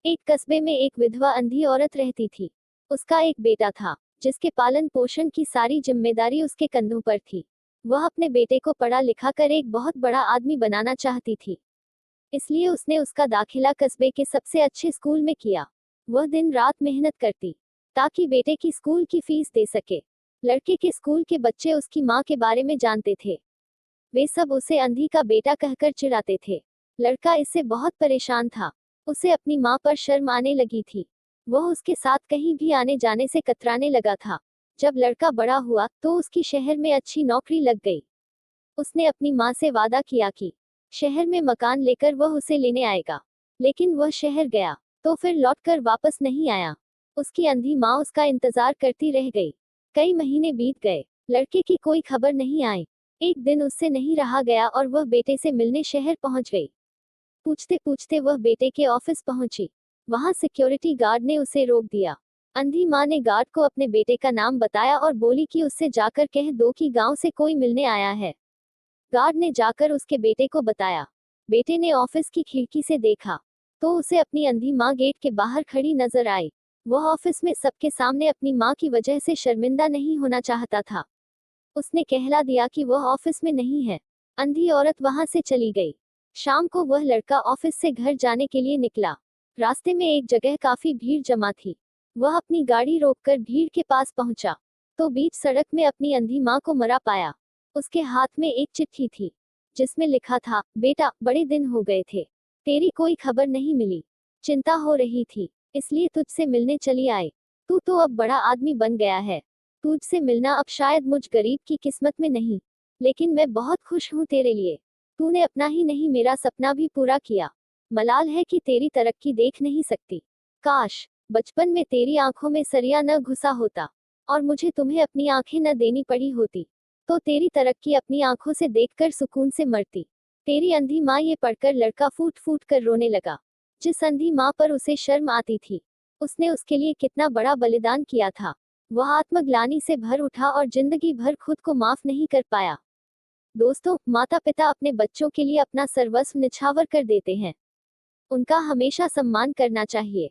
एक कस्बे में एक विधवा अंधी औरत रहती थी। उसका एक बेटा था, जिसके पालन पोषण की सारी जिम्मेदारी उसके कंधों पर थी। वह अपने बेटे को पढ़ा लिखा कर एक बहुत बड़ा आदमी बनाना चाहती थी। इसलिए उसने उसका दाखिला कस्बे के सबसे अच्छे स्कूल में किया। वह दिन रात मेहनत करती, ताकि बेटे की स्कूल की फीस दे सके। लड़के के स्कूल के बच्चे उसकी माँ के बारे में जानते थे। वे सब उसे अंधी का बेटा कहकर चिढ़ाते थे। लड़का इससे बहुत परेशान था। उसे अपनी माँ पर शर्म आने लगी थी। वह उसके साथ कहीं भी आने जाने से कतराने लगा था। जब लड़का बड़ा हुआ तो उसकी शहर में अच्छी नौकरी लग गई। उसने अपनी माँ से वादा किया कि शहर में मकान लेकर वह उसे लेने आएगा। लेकिन वह शहर गया तो फिर लौटकर वापस नहीं आया। उसकी अंधी माँ उसका इंतजार करती रह गई। कई महीने बीत गए, लड़के की कोई खबर नहीं आई। एक दिन उससे नहीं रहा गया और वह बेटे से मिलने शहर पहुंच गई। पूछते पूछते वह बेटे के ऑफिस पहुंची। वहां सिक्योरिटी गार्ड ने उसे रोक दिया। अंधी माँ ने गार्ड को अपने बेटे का नाम बताया और बोली कि उससे जाकर कह दो कि गांव से कोई मिलने आया है। गार्ड ने जाकर उसके बेटे को बताया। बेटे ने ऑफिस की खिड़की से देखा तो उसे अपनी अंधी माँ गेट के बाहर खड़ी नजर आई। वह ऑफिस में सबके सामने अपनी माँ की वजह से शर्मिंदा नहीं होना चाहता था। उसने कहला दिया कि वह ऑफिस में नहीं है। अंधी औरत वहां से चली गई। शाम को वह लड़का ऑफिस से घर जाने के लिए निकला। रास्ते में एक जगह काफी भीड़ जमा थी। वह अपनी गाड़ी रोककर भीड़ के पास पहुंचा तो बीच सड़क में अपनी अंधी माँ को मरा पाया। उसके हाथ में एक चिट्ठी थी, जिसमें लिखा था, बेटा बड़े दिन हो गए थे, तेरी कोई खबर नहीं मिली। चिंता हो रही थी, इसलिए तुझसे मिलने चली आई। तू तो अब बड़ा आदमी बन गया है। तुझसे मिलना अब शायद मुझ गरीब की किस्मत में नहीं, लेकिन मैं बहुत खुश हूँ तेरे लिए। तूने अपना ही नहीं मेरा सपना भी पूरा किया। मलाल है कि तेरी तरक्की देख नहीं सकती। काश बचपन में तेरी आंखों में सरिया न घुसा होता और मुझे तुम्हें अपनी आंखें न देनी पड़ी होती, तो तेरी तरक्की अपनी आंखों से देखकर सुकून से मरती। तेरी अंधी माँ ये पढ़कर लड़का फूट फूट कर रोने लगा। जिस अंधी माँ पर उसे शर्म आती थी, उसने उसके लिए कितना बड़ा बलिदान किया था। वह आत्मग्लानि से भर उठा और जिंदगी भर खुद को माफ नहीं कर पाया। दोस्तों, माता पिता अपने बच्चों के लिए अपना सर्वस्व निछावर कर देते हैं। उनका हमेशा सम्मान करना चाहिए।